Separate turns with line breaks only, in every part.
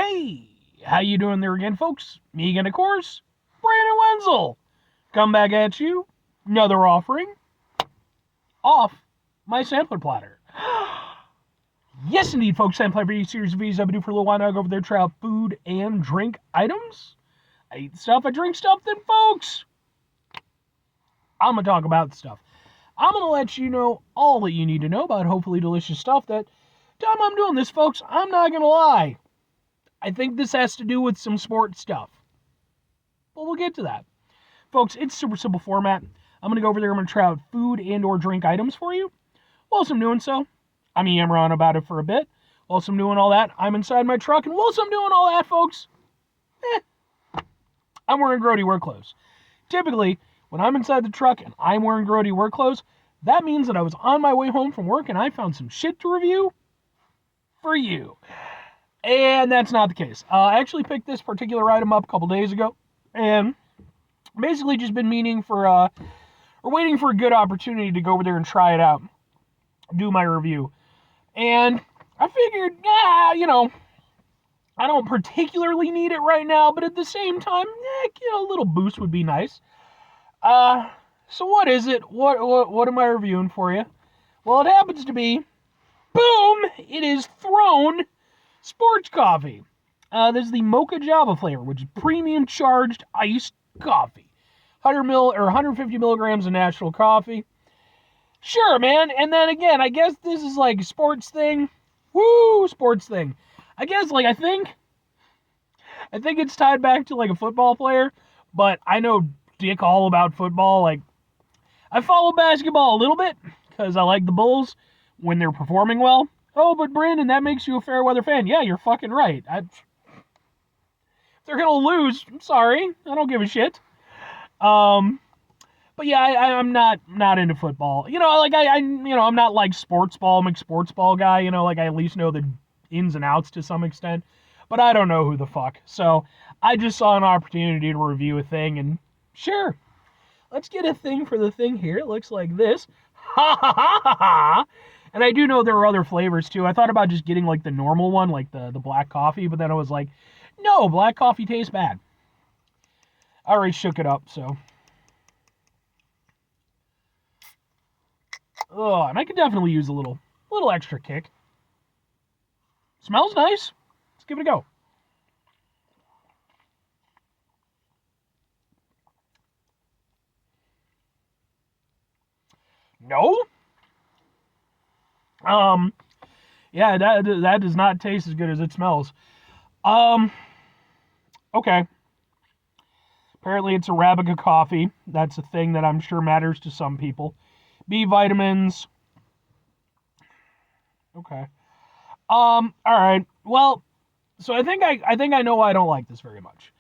Hey, how you doing there again, folks? Me again, of course, Brandon Wenzel. Come back at you, another offering off my sampler platter. Yes, indeed, folks, sampler series of videos I've been doing for a little while now. I go over there, try out food and drink items. I eat stuff, I drink stuff, then, folks, I'm going to talk about stuff. I'm going to let you know all that you need to know about hopefully delicious stuff. That time I'm doing this, folks, I'm not going to lie. I think this has to do with some sports stuff. But we'll get to that. Folks, it's super simple format. I'm going to go over there. I'm going to try out food and or drink items for you. Whilst I'm doing so, I'm yammering on about it for a bit. Whilst I'm doing all that, I'm inside my truck. And whilst I'm doing all that, folks, I'm wearing grody work clothes. Typically, when I'm inside the truck and I'm wearing grody work clothes, that means that I was on my way home from work and I found some shit to review for you. And that's not the case. I actually picked this particular item up a couple days ago, and basically just been waiting for a good opportunity to go over there and try it out, do my review. And I figured, I don't particularly need it right now, but at the same time, a little boost would be nice. So what is it? What am I reviewing for you? Well, it happens to be, boom, it is Throne Sports Coffee. This is the Mocha Java flavor, which is premium charged iced coffee. 150 milligrams of natural coffee. Sure, man. And then again, I guess this is like a sports thing. Woo, sports thing. I guess I think it's tied back to like a football player, but I know dick all about football. I follow basketball a little bit because I like the Bulls when they're performing well. Oh, but Brandon, that makes you a fair weather fan. Yeah, you're fucking right. If they're gonna lose, I'm sorry. I don't give a shit. But yeah, I'm not into football. I'm not like sports ball, McSports ball guy. I at least know the ins and outs to some extent. But I don't know who the fuck. So I just saw an opportunity to review a thing, and sure, let's get a thing for the thing here. It looks like this. Ha ha ha ha ha. And I do know there are other flavors, too. I thought about just getting, the normal one, the black coffee, but then I was like, no, black coffee tastes bad. I already shook it up, so. Oh, and I could definitely use a little extra kick. Smells nice. Let's give it a go. No? Yeah, that does not taste as good as it smells. Okay. Apparently it's Arabica coffee. That's a thing that I'm sure matters to some people. B vitamins. Okay. All right. Well, so I think I know why I don't like this very much.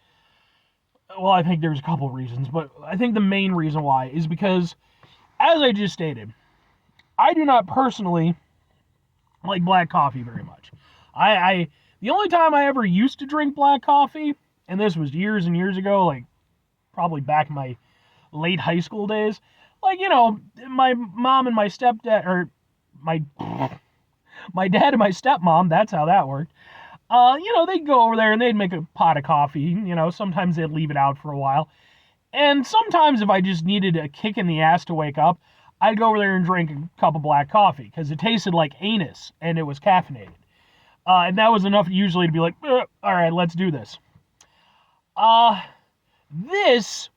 Well, I think there's a couple reasons, but I think the main reason why is because, as I just stated, I do not personally like black coffee very much. The only time I ever used to drink black coffee, and this was years and years ago, probably back in my late high school days, my mom and my stepdad, or my dad and my stepmom, that's how that worked. They'd go over there and they'd make a pot of coffee. Sometimes they'd leave it out for a while. And sometimes if I just needed a kick in the ass to wake up, I'd go over there and drink a cup of black coffee because it tasted like anus and it was caffeinated. And that was enough usually to be like, all right, let's do this. This,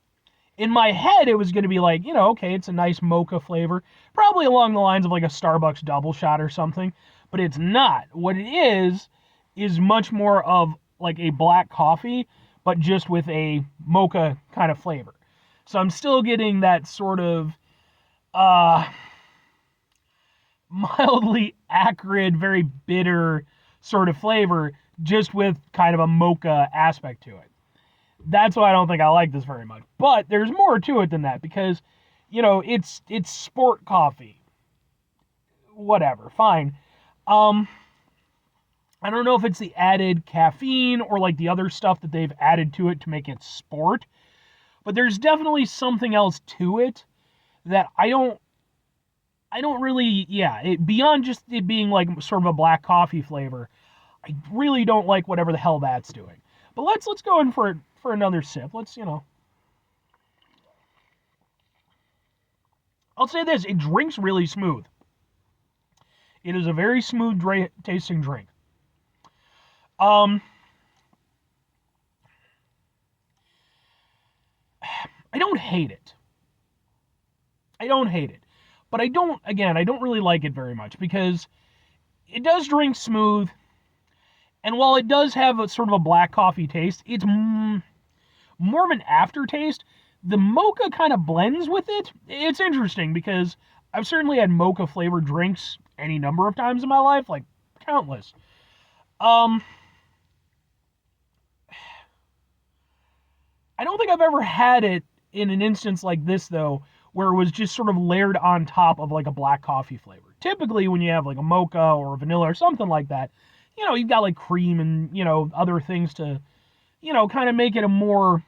in my head, it was going to be okay, it's a nice mocha flavor. Probably along the lines of a Starbucks double shot or something. But it's not. What it is much more of a black coffee, but just with a mocha kind of flavor. So I'm still getting that sort of mildly acrid, very bitter sort of flavor, just with kind of a mocha aspect to it. That's why I don't think I like this very much. But there's more to it than that, because, it's sport coffee. Whatever, fine. I don't know if it's the added caffeine or the other stuff that they've added to it to make it sport, but there's definitely something else to it that I don't really, beyond just it being sort of a black coffee flavor, I really don't like whatever the hell that's doing. But let's go in for another sip. Let's, I'll say this, it drinks really smooth. It is a very smooth tasting drink. Um, I don't hate it. I don't hate it. But I don't really like it very much because it does drink smooth. And while it does have a sort of a black coffee taste, it's more of an aftertaste. The mocha kind of blends with it. It's interesting because I've certainly had mocha flavored drinks any number of times in my life, like countless. Um, I don't think I've ever had it in an instance like this though, where it was just sort of layered on top of like a black coffee flavor. Typically, when you have like a mocha or a vanilla or something like that, you've got like cream and other things to kind of make it a more,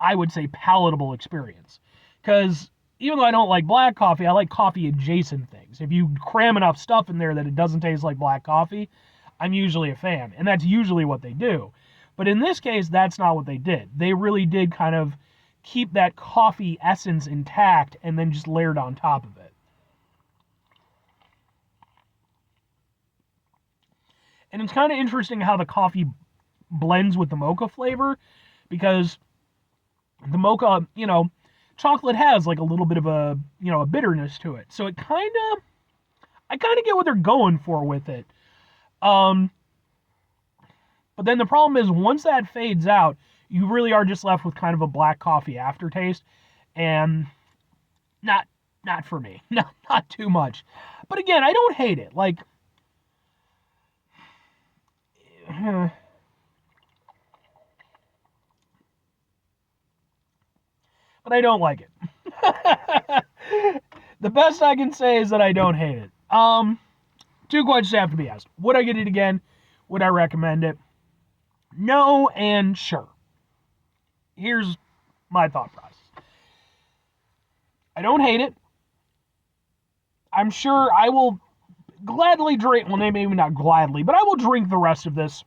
I would say, palatable experience. Because even though I don't like black coffee, I like coffee adjacent things. If you cram enough stuff in there that it doesn't taste like black coffee, I'm usually a fan. And that's usually what they do. But in this case, that's not what they did. They really did kind of keep that coffee essence intact and then just layered on top of it. And it's kind of interesting how the coffee blends with the mocha flavor because the mocha, chocolate has like a little bit of a bitterness to it. So I kind of get what they're going for with it. But then the problem is once that fades out, you really are just left with kind of a black coffee aftertaste, and not for me. Not too much. But again, I don't hate it. Like, but I don't like it. The best I can say is that I don't hate it. Two questions have to be asked. Would I get it again? Would I recommend it? No and sure. Here's my thought process. I don't hate it. I'm sure I will gladly drink, well, maybe not gladly, but I will drink the rest of this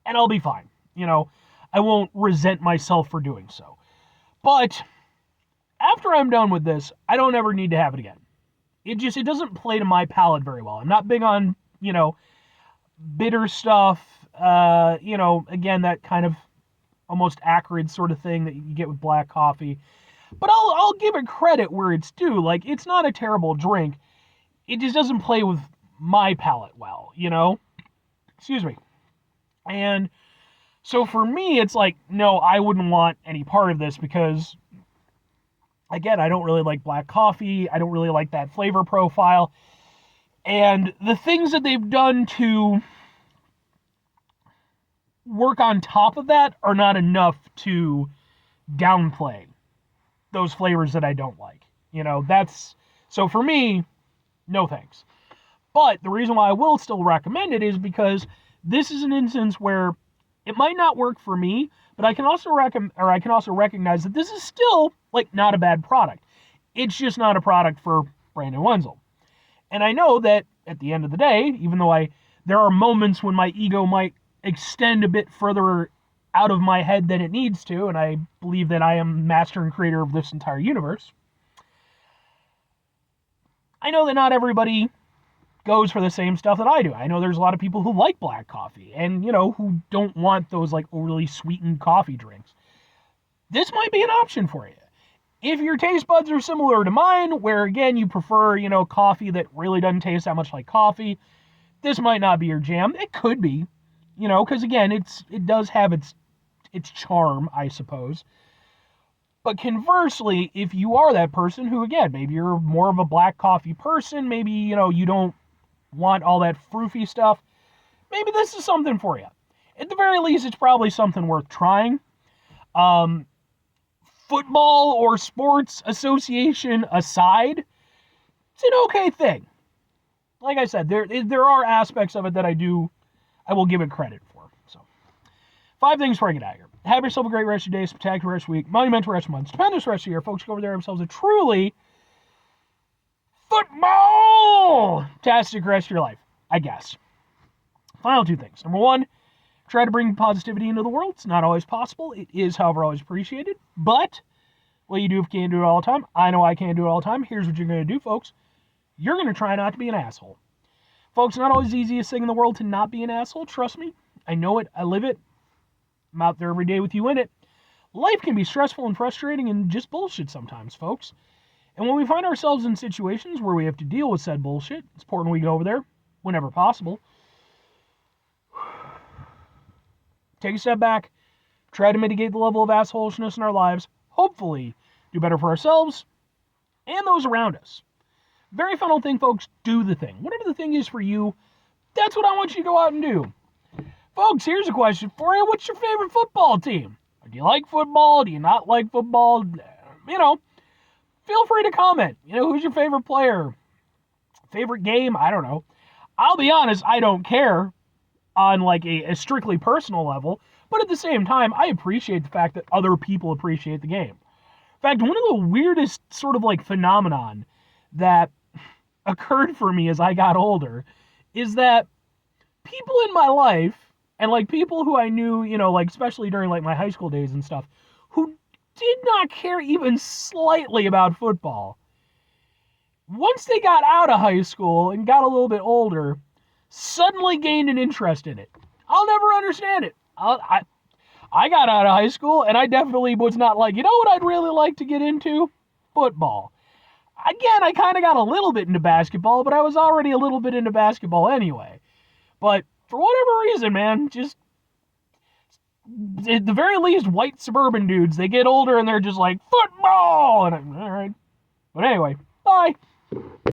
and I'll be fine. I won't resent myself for doing so. But after I'm done with this, I don't ever need to have it again. It doesn't play to my palate very well. I'm not big on, bitter stuff, again, that kind of almost acrid sort of thing that you get with black coffee. But I'll give it credit where it's due. Like, it's not a terrible drink. It just doesn't play with my palate well, Excuse me. And so for me, it's like, no, I wouldn't want any part of this because, again, I don't really like black coffee. I don't really like that flavor profile. And the things that they've done to work on top of that are not enough to downplay those flavors that I don't like. So for me, no thanks. But the reason why I will still recommend it is because this is an instance where it might not work for me, but I can also recognize that this is still like not a bad product. It's just not a product for Brandon Wenzel. And I know that at the end of the day, even though there are moments when my ego might extend a bit further out of my head than it needs to, and I believe that I am master and creator of this entire universe, I know that not everybody goes for the same stuff that I do. I know there's a lot of people who like black coffee and, who don't want those like overly sweetened coffee drinks. This might be an option for you. If your taste buds are similar to mine, where again you prefer, coffee that really doesn't taste that much like coffee, this might not be your jam. It could be, because again, it does have its charm, I suppose. But conversely, if you are that person who, again, maybe you're more of a black coffee person, maybe, you don't want all that froofy stuff, maybe this is something for you. At the very least, it's probably something worth trying. Football or sports association aside, it's an okay thing. Like I said, there are aspects of it that I will give it credit for. So, 5 things before I get out of here. Have yourself a great rest of your day, spectacular rest of your week, monumental rest of your month, stupendous rest of your year. Folks, go over there themselves a truly football-tastic rest of your life, I guess. Final two things. Number one, try to bring positivity into the world. It's not always possible. It is, however, always appreciated. But what you do if you can't do it all the time, I know I can't do it all the time. Here's what you're going to do, folks. You're going to try not to be an asshole. Folks, not always the easiest thing in the world to not be an asshole. Trust me. I know it. I live it. I'm out there every day with you in it. Life can be stressful and frustrating and just bullshit sometimes, folks. And when we find ourselves in situations where we have to deal with said bullshit, it's important we go over there whenever possible. Take a step back, try to mitigate the level of assholishness in our lives, hopefully do better for ourselves and those around us. Very final thing, folks, do the thing. Whatever the thing is for you, that's what I want you to go out and do. Folks, here's a question for you. What's your favorite football team? Do you like football? Do you not like football? Feel free to comment. Who's your favorite player? Favorite game? I don't know. I'll be honest, I don't care on like a strictly personal level, but at the same time, I appreciate the fact that other people appreciate the game. In fact, one of the weirdest sort of like phenomenon that occurred for me as I got older is that people in my life, and like people who I knew, like especially during like my high school days and stuff, who did not care even slightly about football, once they got out of high school and got a little bit older, suddenly gained an interest in it. I'll never understand it. I got out of high school and I definitely was not like, what I'd really like to get into? Football. Again, I kind of got a little bit into basketball, but I was already a little bit into basketball anyway. But for whatever reason, man, just at the very least, white suburban dudes, they get older and they're just like, football! And all right. But anyway, bye.